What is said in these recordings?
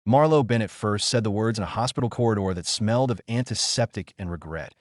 Marlo Bennett first said the words in a hospital corridor that smelled of antiseptic and regret.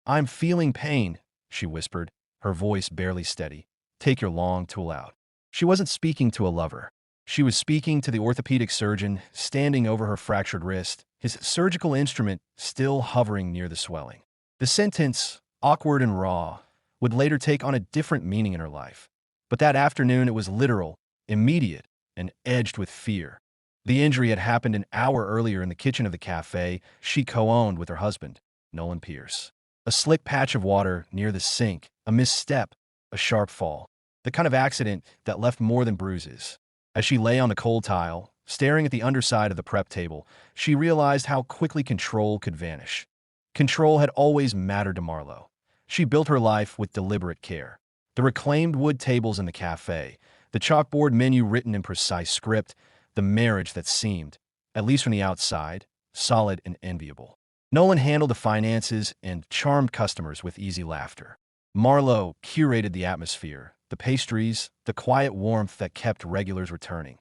"I'm feeling pain," she whispered, her voice barely steady. "Take your long tool out." She wasn't speaking to a lover. She was speaking to the orthopedic surgeon standing over her fractured wrist, his surgical instrument still hovering near the swelling. The sentence, awkward and raw, would later take on a different meaning in her life. But that afternoon it was literal, immediate, and edged with fear. The injury had happened an hour earlier in the kitchen of the cafe she co-owned with her husband, Nolan Pierce. A slick patch of water near the sink, a misstep, a sharp fall. The kind of accident that left more than bruises. As she lay on the cold tile, staring at the underside of the prep table, she realized how quickly control could vanish. Control had always mattered to Marlo. She built her life with deliberate care. The reclaimed wood tables in the cafe, the chalkboard menu written in precise script, the marriage that seemed, at least from the outside, solid and enviable. Nolan handled the finances and charmed customers with easy laughter. Marlo curated the atmosphere, the pastries, the quiet warmth that kept regulars returning.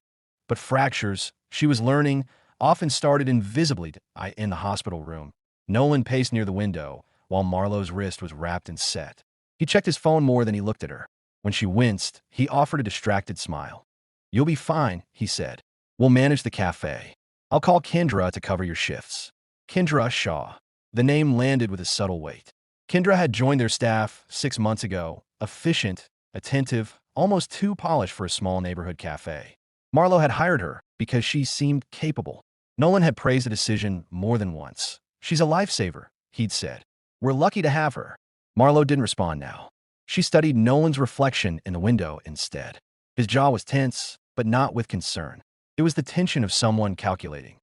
But fractures, she was learning, often started invisibly in the hospital room. Nolan paced near the window, while Marlo's wrist was wrapped and set. He checked his phone more than he looked at her. When she winced, he offered a distracted smile. "You'll be fine," he said. "We'll manage the cafe. I'll call Kendra to cover your shifts." Kendra Shaw. The name landed with a subtle weight. Kendra had joined their staff 6 months ago, efficient, attentive, almost too polished for a small neighborhood cafe. Marlo had hired her because she seemed capable. Nolan had praised the decision more than once. "She's a lifesaver," he'd said. "We're lucky to have her." Marlo didn't respond now. She studied Nolan's reflection in the window instead. His jaw was tense, but not with concern. It was the tension of someone calculating.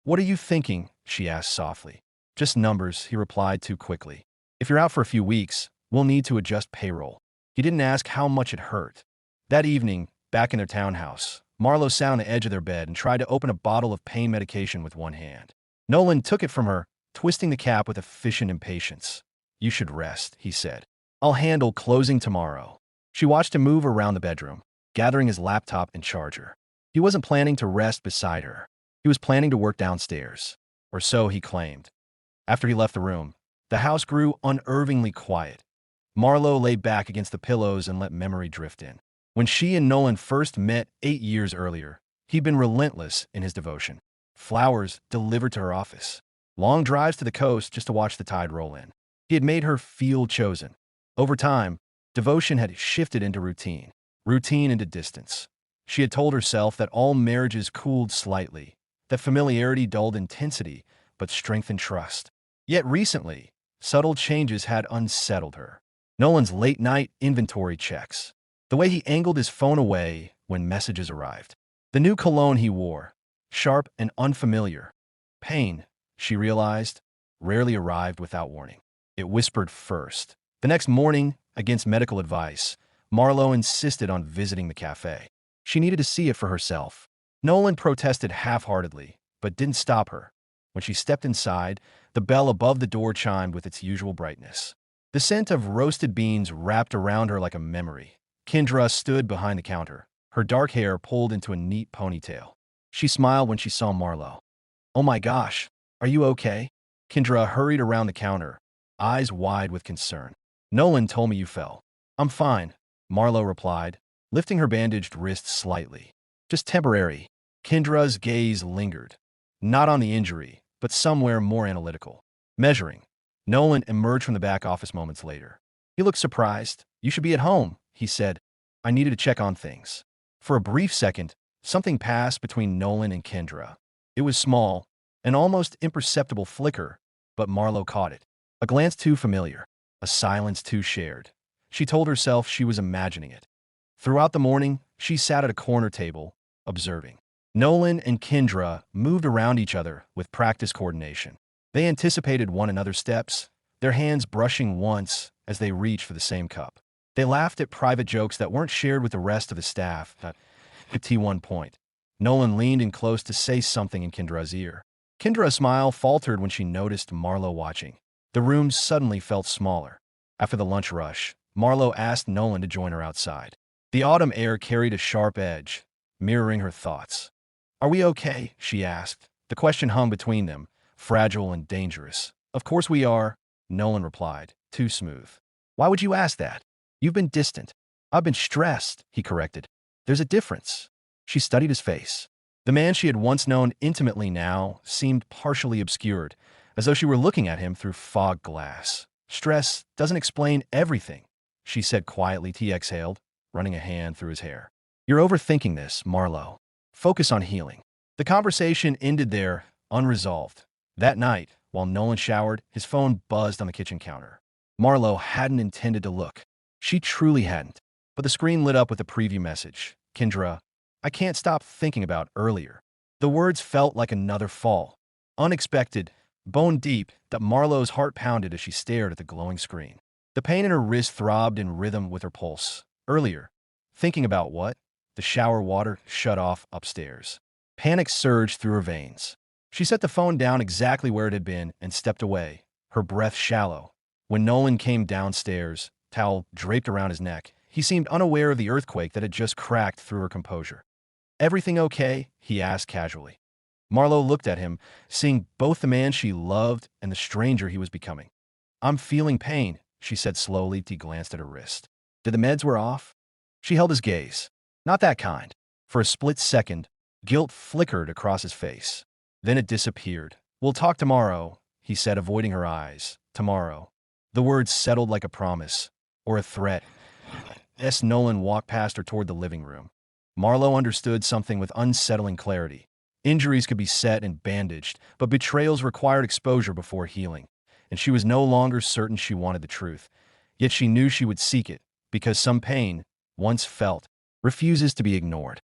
"What are you thinking?" she asked softly. "Just numbers," he replied too quickly. "If you're out for a few weeks, we'll need to adjust payroll." He didn't ask how much it hurt. That evening, back in their townhouse, Marlo sat on the edge of their bed and tried to open a bottle of pain medication with one hand. Nolan took it from her, twisting the cap with efficient impatience. "You should rest," he said. "I'll handle closing tomorrow." She watched him move around the bedroom, gathering his laptop and charger. He wasn't planning to rest beside her. He was planning to work downstairs. Or so he claimed. After he left the room, the house grew unnervingly quiet. Marlo lay back against the pillows and let memory drift in. When she and Nolan first met 8 years earlier, he'd been relentless in his devotion. Flowers delivered to her office. Long drives to the coast just to watch the tide roll in. He had made her feel chosen. Over time, devotion had shifted into routine. Routine into distance. She had told herself that all marriages cooled slightly, that familiarity dulled intensity, but strengthened trust. Yet recently, subtle changes had unsettled her. Nolan's late-night inventory checks. The way he angled his phone away when messages arrived. The new cologne he wore, sharp and unfamiliar. Pain, she realized, rarely arrived without warning. It whispered first. The next morning, against medical advice, Marlo insisted on visiting the cafe. She needed to see it for herself. Nolan protested half-heartedly, but didn't stop her. When she stepped inside, the bell above the door chimed with its usual brightness. The scent of roasted beans wrapped around her like a memory. Kendra stood behind the counter, her dark hair pulled into a neat ponytail. She smiled when she saw Marlo. "Oh my gosh, are you okay?" Kendra hurried around the counter, eyes wide with concern. "Nolan told me you fell." "I'm fine," Marlo replied, lifting her bandaged wrist slightly. "Just temporary." Kendra's gaze lingered. Not on the injury, but somewhere more analytical. Measuring. Nolan emerged from the back office moments later. He looked surprised. "You should be at home," he said. "I needed to check on things." For a brief second, something passed between Nolan and Kendra. It was small, an almost imperceptible flicker, but Marlo caught it. A glance too familiar, a silence too shared. She told herself she was imagining it. Throughout the morning, she sat at a corner table, observing. Nolan and Kendra moved around each other with practiced coordination. They anticipated one another's steps, their hands brushing once as they reached for the same cup. They laughed at private jokes that weren't shared with the rest of the staff. At T1 point, Nolan leaned in close to say something in Kendra's ear. Kendra's smile faltered when she noticed Marlo watching. The room suddenly felt smaller. After the lunch rush, Marlo asked Nolan to join her outside. The autumn air carried a sharp edge, mirroring her thoughts. "Are we okay?" she asked, The question hung between them, fragile and dangerous. Of course we are, Nolan replied, too smooth. Why would you ask that? You've been distant. I've been stressed, he corrected. There's a difference. She studied his face. The man she had once known intimately now seemed partially obscured, as though she were looking at him through fog glass. Stress doesn't explain everything, she said quietly. He exhaled, running a hand through his hair. You're overthinking this, Marlowe. Focus on healing. The conversation ended there, unresolved. That night, while Nolan showered, his phone buzzed on the kitchen counter. Marlowe hadn't intended to look. She truly hadn't. But the screen lit up with a preview message. Kendra, I can't stop thinking about earlier. The words felt like another fall. Unexpected, bone deep, that Marlowe's heart pounded as she stared at the glowing screen. The pain in her wrist throbbed in rhythm with her pulse. Earlier. Thinking about what? The shower water shut off upstairs. Panic surged through her veins. She set the phone down exactly where it had been and stepped away, her breath shallow. When Nolan came downstairs, towel draped around his neck, he seemed unaware of the earthquake that had just cracked through her composure. Everything okay? He asked casually. Marlowe looked at him, seeing both the man she loved and the stranger he was becoming. I'm feeling pain, she said slowly. He glanced at her wrist. Did the meds wear off? She held his gaze. Not that kind. For a split second, guilt flickered across his face. Then it disappeared. We'll talk tomorrow, he said, avoiding her eyes. Tomorrow. The words settled like a promise. Or a threat. Nolan walked past her toward the living room. Marlowe understood something with unsettling clarity. Injuries could be set and bandaged, but betrayals required exposure before healing, and she was no longer certain she wanted the truth. Yet she knew she would seek it, because some pain, once felt, refuses to be ignored.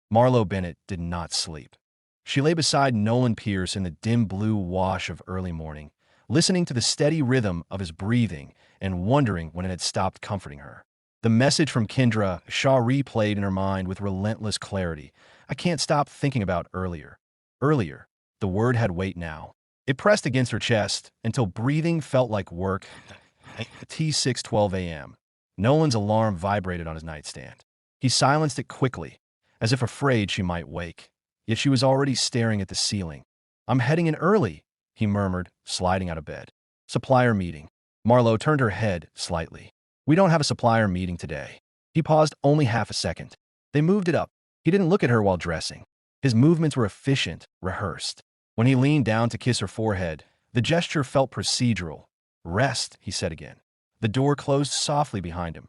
Marlowe Bennett did not sleep. She lay beside Nolan Pierce in the dim blue wash of early morning, listening to the steady rhythm of his breathing and wondering when it had stopped comforting her. The message from Kendra Shaw replayed in her mind with relentless clarity. I can't stop thinking about earlier. Earlier. The word had weight now. It pressed against her chest until breathing felt like work. T6:12 a.m. Nolan's alarm vibrated on his nightstand. He silenced it quickly, as if afraid she might wake. Yet she was already staring at the ceiling. I'm heading in early, he murmured, sliding out of bed. Supplier meeting. Marlowe turned her head slightly. We don't have a supplier meeting today. He paused only half a second. They moved it up. He didn't look at her while dressing. His movements were efficient, rehearsed. When he leaned down to kiss her forehead, the gesture felt procedural. Rest, he said again. The door closed softly behind him.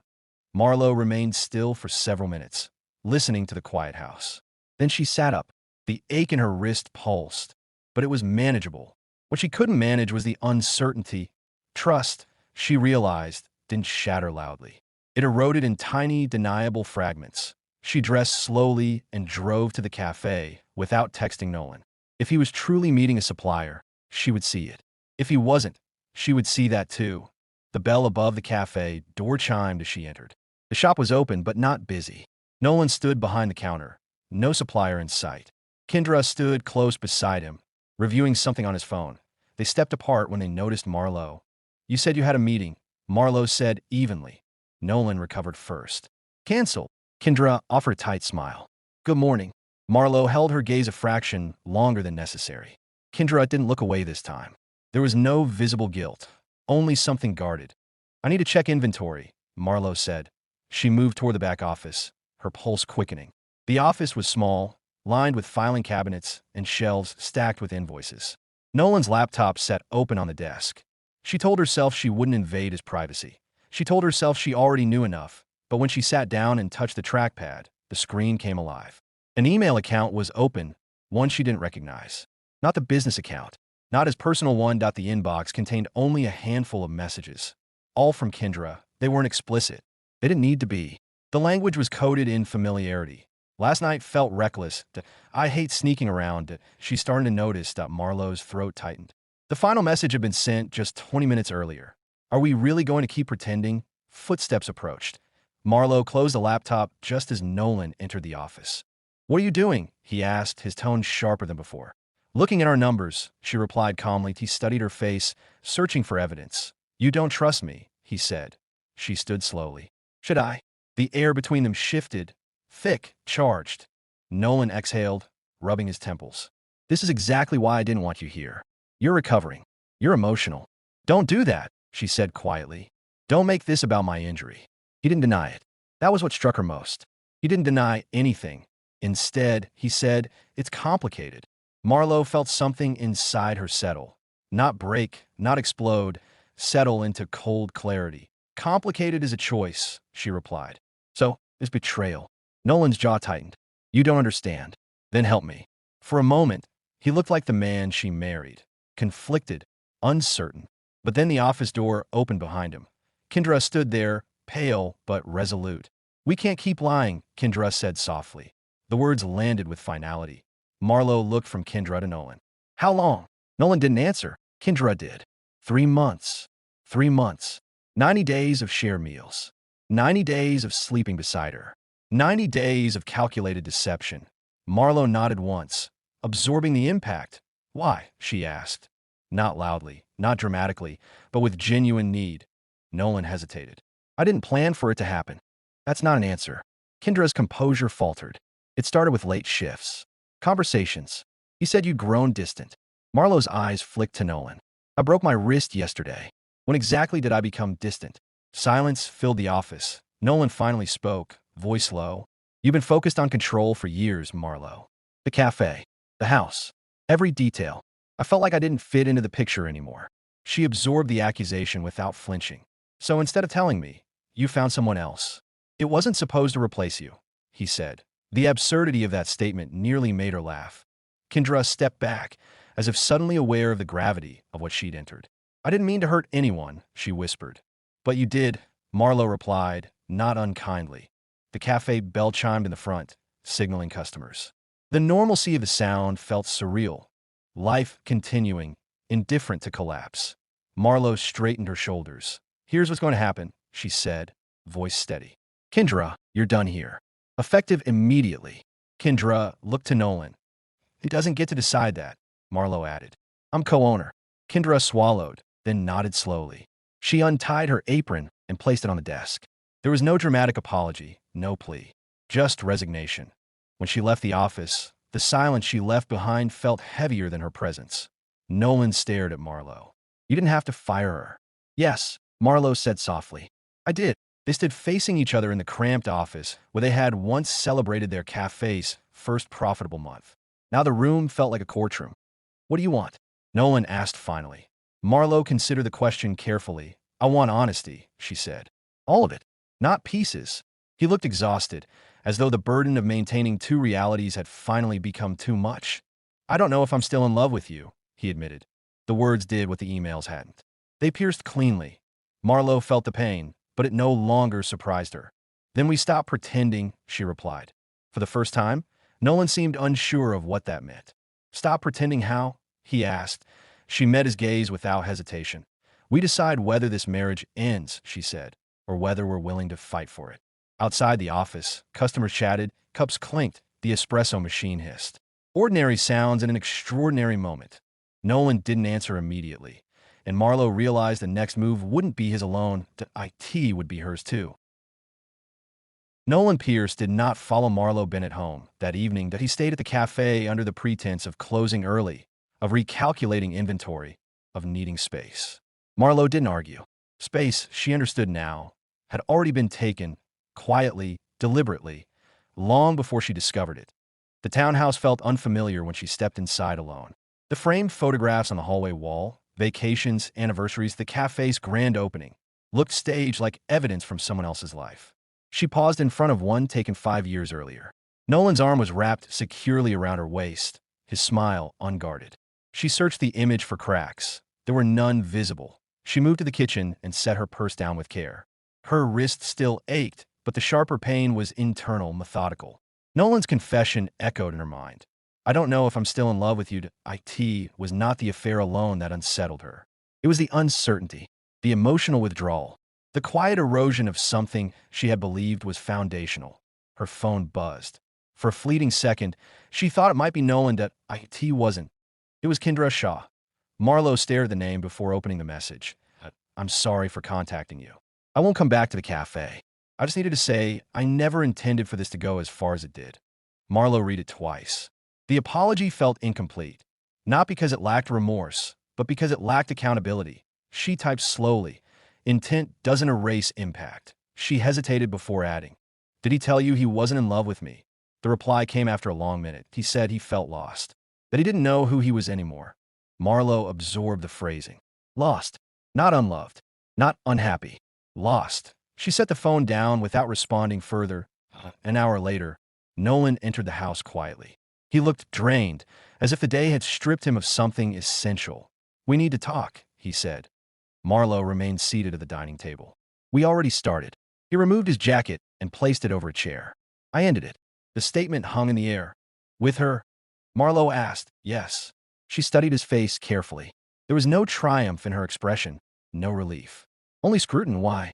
Marlowe remained still for several minutes, listening to the quiet house. Then she sat up. The ache in her wrist pulsed, but it was manageable. What she couldn't manage was the uncertainty. Trust, she realized, didn't shatter loudly. It eroded in tiny, deniable fragments. She dressed slowly and drove to the cafe without texting Nolan. If he was truly meeting a supplier, she would see it. If he wasn't, she would see that too. The bell above the cafe door chimed as she entered. The shop was open but not busy. Nolan stood behind the counter, no supplier in sight. Kendra stood close beside him, reviewing something on his phone. They stepped apart when they noticed Marlowe. You said you had a meeting, Marlowe said evenly. Nolan recovered first. Cancel. Kendra offered a tight smile. Good morning. Marlowe held her gaze a fraction longer than necessary. Kendra didn't look away this time. There was no visible guilt, only something guarded. I need to check inventory, Marlowe said. She moved toward the back office, her pulse quickening. The office was small, lined with filing cabinets and shelves stacked with invoices. Nolan's laptop sat open on the desk. She told herself she wouldn't invade his privacy. She told herself she already knew enough, but when she sat down and touched the trackpad, the screen came alive. An email account was open, one she didn't recognize. Not the business account, not his personal one. The inbox contained only a handful of messages. All from Kendra. They weren't explicit. They didn't need to be. The language was coded in familiarity. Last night felt reckless. I hate sneaking around. She's starting to notice that Marlowe's throat tightened. The final message had been sent just 20 minutes earlier. Are we really going to keep pretending? Footsteps approached. Marlowe closed the laptop just as Nolan entered the office. What are you doing? He asked, his tone sharper than before. Looking at our numbers, she replied calmly. He studied her face, searching for evidence. You don't trust me, he said. She stood slowly. Should I? The air between them shifted, thick, charged. Nolan exhaled, rubbing his temples. This is exactly why I didn't want you here. You're recovering. You're emotional. Don't do that, she said quietly. Don't make this about my injury. He didn't deny it. That was what struck her most. He didn't deny anything. Instead, he said, it's complicated. Marlo felt something inside her settle. Not break, not explode, settle into cold clarity. Complicated is a choice, she replied. So, is betrayal. Nolan's jaw tightened. You don't understand. Then help me. For a moment, he looked like the man she married. Conflicted, uncertain. But then the office door opened behind him. Kendra stood there, pale but resolute. We can't keep lying, Kendra said softly. The words landed with finality. Marlo looked from Kendra to Nolan. How long? Nolan didn't answer. Kendra did. 3 months. 3 months. 90 days of shared meals. 90 days of sleeping beside her. 90 days of calculated deception. Marlo nodded once, absorbing the impact. Why? She asked. Not loudly, not dramatically, but with genuine need. Nolan hesitated. I didn't plan for it to happen. That's not an answer. Kendra's composure faltered. It started with late shifts. Conversations. You said you'd grown distant. Marlo's eyes flicked to Nolan. I broke my wrist yesterday. When exactly did I become distant? Silence filled the office. Nolan finally spoke, voice low. You've been focused on control for years, Marlo. The cafe. The house. Every detail. I felt like I didn't fit into the picture anymore. She absorbed the accusation without flinching. So instead of telling me, you found someone else. It wasn't supposed to replace you, he said. The absurdity of that statement nearly made her laugh. Kendra stepped back, as if suddenly aware of the gravity of what she'd entered. I didn't mean to hurt anyone, she whispered. But you did, Marlo replied, not unkindly. The cafe bell chimed in the front, signaling customers. The normalcy of the sound felt surreal. Life continuing, indifferent to collapse. Marlo straightened her shoulders. Here's what's going to happen, she said, voice steady. Kendra, you're done here. Effective immediately. Kendra looked to Nolan. He doesn't get to decide that, Marlo added. I'm co-owner. Kendra swallowed, then nodded slowly. She untied her apron and placed it on the desk. There was no dramatic apology, no plea, just resignation. When she left the office, the silence she left behind felt heavier than her presence. Nolan stared at Marlo. You didn't have to fire her. Yes, Marlo said softly. I did. They stood facing each other in the cramped office where they had once celebrated their cafe's first profitable month. Now the room felt like a courtroom. What do you want? Nolan asked finally. Marlo considered the question carefully. I want honesty, she said. All of it, not pieces. He looked exhausted, as though the burden of maintaining two realities had finally become too much. I don't know if I'm still in love with you, he admitted. The words did what the emails hadn't. They pierced cleanly. Marlo felt the pain, but it no longer surprised her. Then we stopped pretending, she replied. For the first time, Nolan seemed unsure of what that meant. Stop pretending how? He asked. She met his gaze without hesitation. We decide whether this marriage ends, she said, or whether we're willing to fight for it. Outside the office, customers chatted, cups clinked, the espresso machine hissed. Ordinary sounds in an extraordinary moment. Nolan didn't answer immediately, and Marlo realized the next move wouldn't be his alone, the IT would be hers too. Nolan Pierce did not follow Marlo Bennett home that evening, that he stayed at the cafe under the pretense of closing early, of recalculating inventory, of needing space. Marlo didn't argue. Space, she understood now, had already been taken, quietly, deliberately, long before she discovered it. The townhouse felt unfamiliar when she stepped inside alone. The framed photographs on the hallway wall, vacations, anniversaries, the cafe's grand opening, looked staged like evidence from someone else's life. She paused in front of one taken 5 years earlier. Nolan's arm was wrapped securely around her waist, his smile unguarded. She searched the image for cracks. There were none visible. She moved to the kitchen and set her purse down with care. Her wrist still ached, but the sharper pain was internal, methodical. Nolan's confession echoed in her mind. I don't know if I'm still in love with you. It was not the affair alone that unsettled her. It was the uncertainty, the emotional withdrawal, the quiet erosion of something she had believed was foundational. Her phone buzzed. For a fleeting second, she thought it might be Nolan, that it wasn't. It was Kendra Shaw. Marlo stared at the name before opening the message. I'm sorry for contacting you. I won't come back to the cafe. I just needed to say I never intended for this to go as far as it did. Marlo read it twice. The apology felt incomplete, not because it lacked remorse, but because it lacked accountability. She typed slowly. Intent doesn't erase impact. She hesitated before adding, "Did he tell you he wasn't in love with me?" The reply came after a long minute. He said he felt lost, that he didn't know who he was anymore. Marlowe absorbed the phrasing. Lost, not unloved, not unhappy. Lost. She set the phone down without responding further. An hour later, Nolan entered the house quietly. He looked drained, as if the day had stripped him of something essential. "We need to talk," he said. Marlowe remained seated at the dining table. "We already started." He removed his jacket and placed it over a chair. "I ended it." The statement hung in the air. "With her?" Marlowe asked. "Yes." She studied his face carefully. There was no triumph in her expression, no relief. Only scrutiny. "Why?"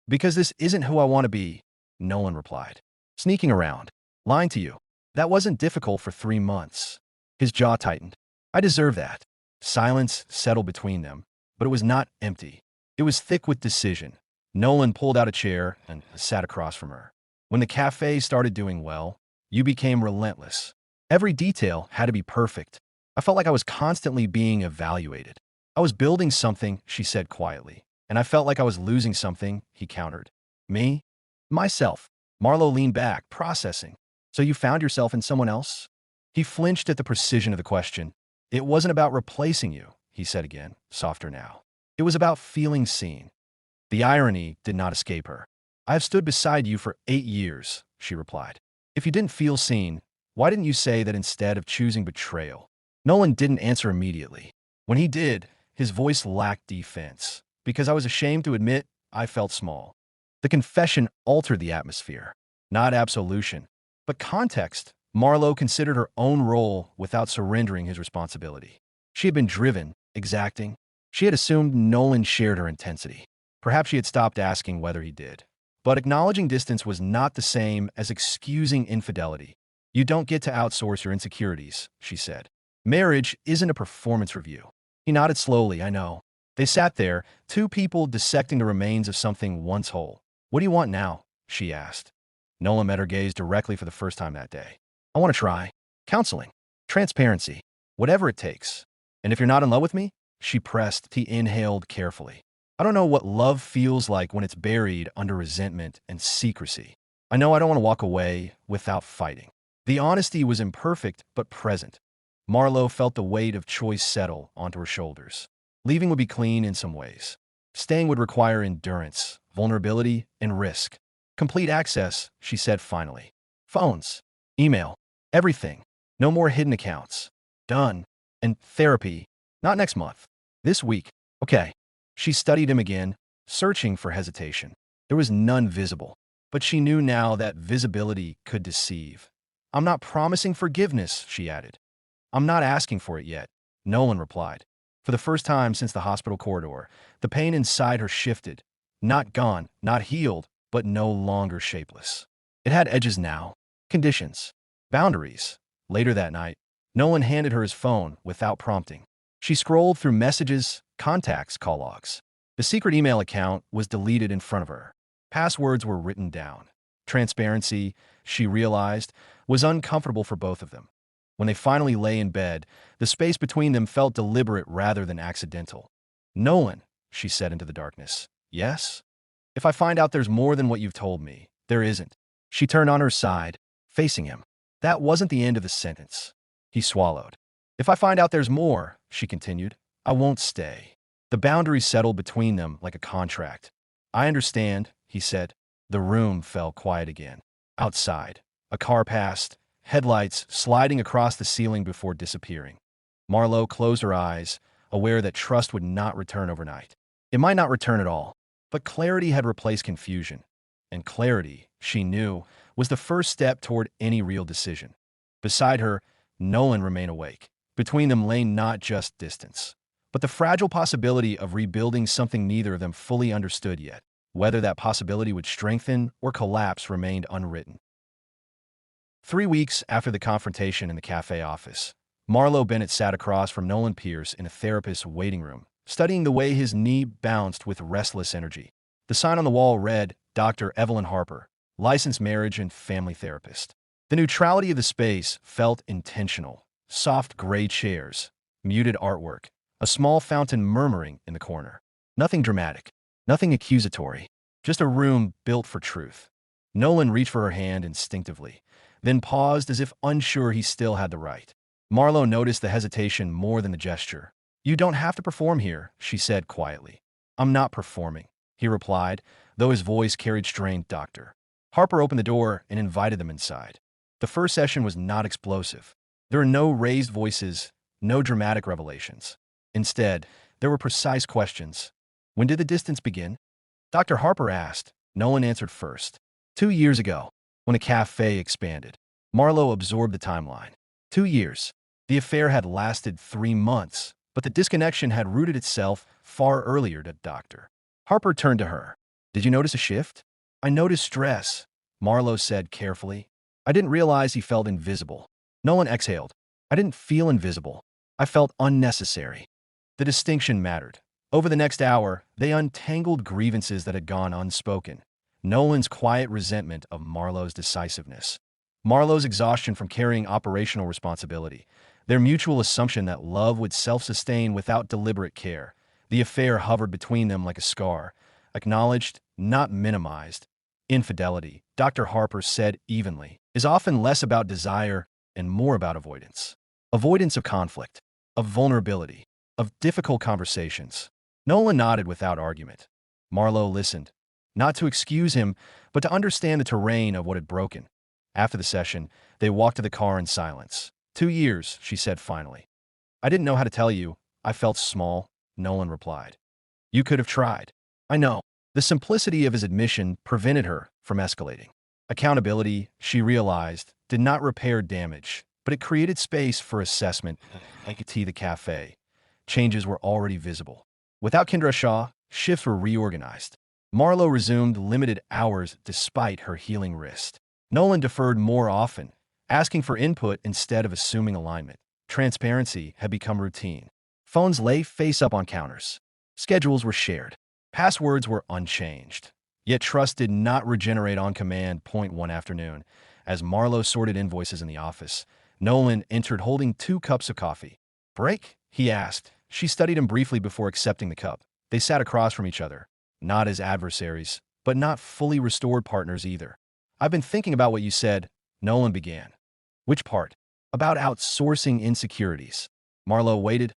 "Because this isn't who I want to be," Nolan replied. "Sneaking around. Lying to you. That wasn't difficult for 3 months." His jaw tightened. "I deserve that." Silence settled between them, but it was not empty. It was thick with decision. Nolan pulled out a chair and sat across from her. "When the cafe started doing well, you became relentless. Every detail had to be perfect. I felt like I was constantly being evaluated. I was building something," she said quietly, "and I felt like I was losing something," he countered. "Me?" "Myself." Marlowe leaned back, processing. "So you found yourself in someone else?" He flinched at the precision of the question. "It wasn't about replacing you," he said again, softer now. "It was about feeling seen." The irony did not escape her. "I have stood beside you for 8 years," she replied. "If you didn't feel seen, why didn't you say that instead of choosing betrayal?" Nolan didn't answer immediately. When he did, his voice lacked defense. "Because I was ashamed to admit I felt small." The confession altered the atmosphere. Not absolution, but context. Marlowe considered her own role without surrendering his responsibility. She had been driven, exacting. She had assumed Nolan shared her intensity. Perhaps she had stopped asking whether he did. But acknowledging distance was not the same as excusing infidelity. "You don't get to outsource your insecurities," she said. "Marriage isn't a performance review." He nodded slowly. "I know." They sat there, two people dissecting the remains of something once whole. "What do you want now?" she asked. Nolan met her gaze directly for the first time that day. "I want to try. Counseling. Transparency. Whatever it takes. And if you're not in love with me?" She pressed. He inhaled carefully. "I don't know what love feels like when it's buried under resentment and secrecy. I know I don't want to walk away without fighting." The honesty was imperfect but present. Marlowe felt the weight of choice settle onto her shoulders. Leaving would be clean in some ways. Staying would require endurance, vulnerability, and risk. "Complete access," she said finally. "Phones, email, everything. No more hidden accounts. Done. And therapy. Not next month. This week. Okay." She studied him again, searching for hesitation. There was none visible, but she knew now that visibility could deceive. "I'm not promising forgiveness," she added. "I'm not asking for it yet," Nolan replied. For the first time since the hospital corridor, the pain inside her shifted. Not gone, not healed, but no longer shapeless. It had edges now, conditions, boundaries. Later that night, Nolan handed her his phone without prompting. She scrolled through messages, contacts, call logs. The secret email account was deleted in front of her. Passwords were written down. Transparency, she realized, was uncomfortable for both of them. When they finally lay in bed, the space between them felt deliberate rather than accidental. "Nolan," she said into the darkness. "Yes?" "If I find out there's more than what you've told me." "There isn't." She turned on her side, facing him. That wasn't the end of the sentence. He swallowed. "If I find out there's more," she continued, "I won't stay." The boundaries settled between them like a contract. "I understand," he said. The room fell quiet again. Outside, a car passed, headlights sliding across the ceiling before disappearing. Marlowe closed her eyes, aware that trust would not return overnight. It might not return at all, but clarity had replaced confusion. And clarity, she knew, was the first step toward any real decision. Beside her, Nolan remained awake. Between them lay not just distance, but the fragile possibility of rebuilding something neither of them fully understood yet. Whether that possibility would strengthen or collapse remained unwritten. 3 weeks after the confrontation in the cafe office, Marlowe Bennett sat across from Nolan Pierce in a therapist's waiting room, studying the way his knee bounced with restless energy. The sign on the wall read, "Dr. Evelyn Harper, licensed marriage and family therapist." The neutrality of the space felt intentional. Soft gray chairs, muted artwork, a small fountain murmuring in the corner. Nothing dramatic, nothing accusatory, just a room built for truth. Nolan reached for her hand instinctively, then paused as if unsure he still had the right. Marlowe noticed the hesitation more than the gesture. "You don't have to perform here," she said quietly. "I'm not performing," he replied, though his voice carried strain. Doctor Harper opened the door and invited them inside. The first session was not explosive. There were no raised voices, no dramatic revelations. Instead, there were precise questions. "When did the distance begin?" Dr. Harper asked. Nolan answered first. 2 years ago, when a cafe expanded. Marlowe absorbed the timeline. 2 years. The affair had lasted 3 months, but the disconnection had rooted itself far earlier. Dr. Harper turned to her. "Did you notice a shift?" "I noticed stress," Marlowe said carefully. "I didn't realize he felt invisible." Nolan exhaled. "I didn't feel invisible. I felt unnecessary." The distinction mattered. Over the next hour, they untangled grievances that had gone unspoken. Nolan's quiet resentment of Marlowe's decisiveness. Marlowe's exhaustion from carrying operational responsibility. Their mutual assumption that love would self-sustain without deliberate care. The affair hovered between them like a scar, acknowledged, not minimized. Infidelity, Dr. Harper said evenly, is often less about desire and more about avoidance. Avoidance of conflict, of vulnerability, of difficult conversations. Nolan nodded without argument. Marlowe listened, not to excuse him, but to understand the terrain of what had broken. After the session, they walked to the car in silence. 2 years, she said finally. "I didn't know how to tell you. I felt small," Nolan replied. "You could have tried." "I know." The simplicity of his admission prevented her from escalating. Accountability, she realized, did not repair damage, but it created space for assessment. Like the cafe. Changes were already visible. Without Kendra Shaw, shifts were reorganized. Marlowe resumed limited hours despite her healing wrist. Nolan deferred more often, asking for input instead of assuming alignment. Transparency had become routine. Phones lay face up on counters. Schedules were shared. Passwords were unchanged. Yet trust did not regenerate on command. One afternoon, as Marlowe sorted invoices in the office, Nolan entered holding 2 cups of coffee. "Break?" he asked. She studied him briefly before accepting the cup. They sat across from each other, not as adversaries, but not fully restored partners either. "I've been thinking about what you said," Nolan began. "Which part?" "About outsourcing insecurities." Marlowe waited.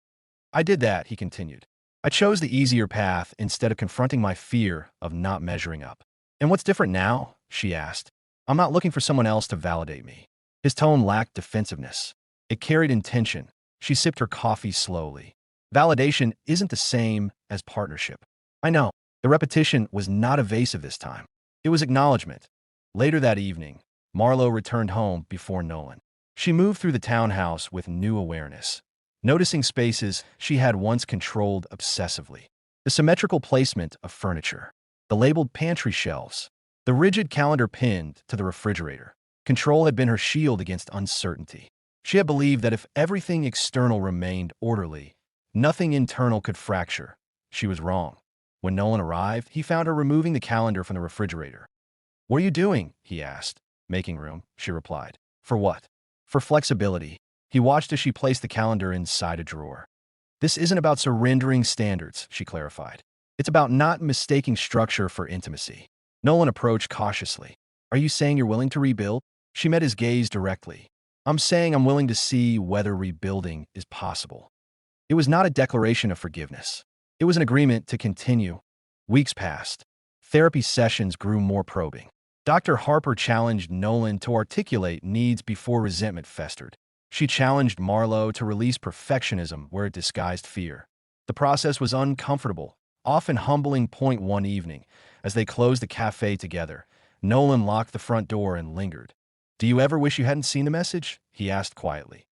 "I did that," he continued. "I chose the easier path instead of confronting my fear of not measuring up." "And what's different now?" she asked. "I'm not looking for someone else to validate me." His tone lacked defensiveness. It carried intention. She sipped her coffee slowly. "Validation isn't the same as partnership." "I know." The repetition was not evasive this time. It was acknowledgement. Later that evening, Marlowe returned home before Nolan. She moved through the townhouse with new awareness, noticing spaces she had once controlled obsessively. The symmetrical placement of furniture, the labeled pantry shelves, the rigid calendar pinned to the refrigerator. Control had been her shield against uncertainty. She had believed that if everything external remained orderly, nothing internal could fracture. She was wrong. When Nolan arrived, he found her removing the calendar from the refrigerator. "What are you doing?" he asked. "Making room," she replied. "For what?" "For flexibility." He watched as she placed the calendar inside a drawer. "This isn't about surrendering standards," she clarified. "It's about not mistaking structure for intimacy." Nolan approached cautiously. "Are you saying you're willing to rebuild?" She met his gaze directly. "I'm saying I'm willing to see whether rebuilding is possible." It was not a declaration of forgiveness. It was an agreement to continue. Weeks passed. Therapy sessions grew more probing. Dr. Harper challenged Nolan to articulate needs before resentment festered. She challenged Marlowe to release perfectionism where it disguised fear. The process was uncomfortable, often humbling. One evening, as they closed the cafe together, Nolan locked the front door and lingered. "Do you ever wish you hadn't seen the message?" he asked quietly.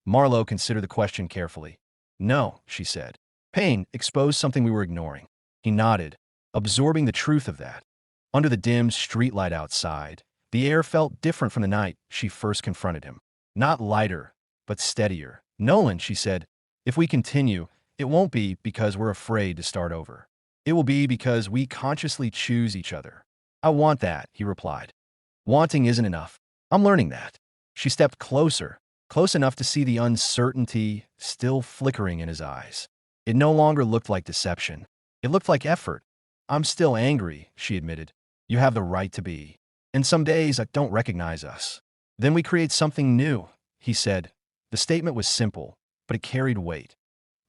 Marlowe considered the question carefully. "No," she said. "Pain exposed something we were ignoring." He nodded, absorbing the truth of that. Under the dim streetlight outside, the air felt different from the night she first confronted him. Not lighter, but steadier. "Nolan," she said, "if we continue, it won't be because we're afraid to start over. It will be because we consciously choose each other." "I want that," he replied. "Wanting isn't enough. I'm learning that." She stepped closer, close enough to see the uncertainty still flickering in his eyes. It no longer looked like deception. It looked like effort. I'm still angry, she admitted. You have the right to be. And some days I don't recognize us. Then we create something new, he said. The statement was simple, but it carried weight.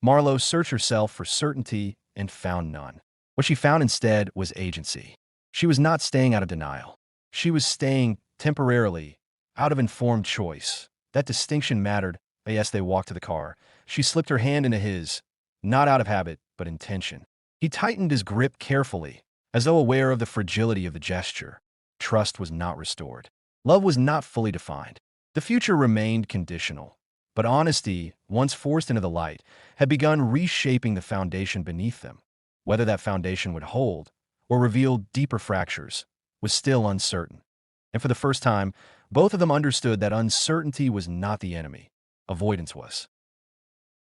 Marlowe searched herself for certainty and found none. What she found instead was agency. She was not staying out of denial. She was staying temporarily out of informed choice. That distinction mattered. Yes, they walked to the car. She slipped her hand into his, not out of habit, but intention. He tightened his grip carefully, as though aware of the fragility of the gesture. Trust was not restored. Love was not fully defined. The future remained conditional. But honesty, once forced into the light, had begun reshaping the foundation beneath them. Whether that foundation would hold or reveal deeper fractures was still uncertain. And for the first time, both of them understood that uncertainty was not the enemy. Avoidance was.